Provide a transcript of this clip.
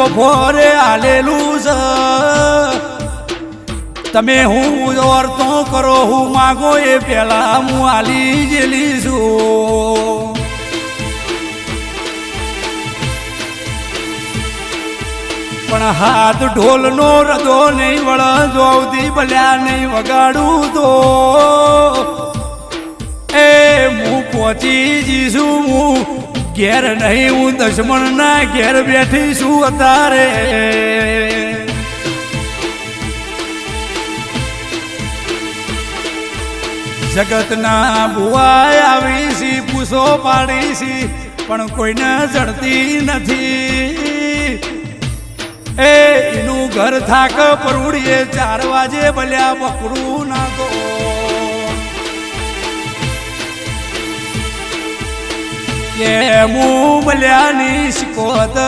બપોરે આલેલું છે તમે હું વર્તો કરો હું માગો એ પેલા હું આલી જેલી છું પણ હાથ ઢોલનો રદો નહીં વળ જોવતી ભલ્યા નહીં વગાડું તો એ હું પહોંચી જઈશું હું ઘેર નહીં હું દુશ્મનના ઘેર બેઠી છું અત્યારે જગતના ભુવાય આવી છી પૂછો પાડી છી પણ કોઈને જડતી નથી એ એનું ઘર થાક પરુડીએ 4 વાગે ભલ્યા બકરું નાખો કે હું ભલ્યાની શીખોત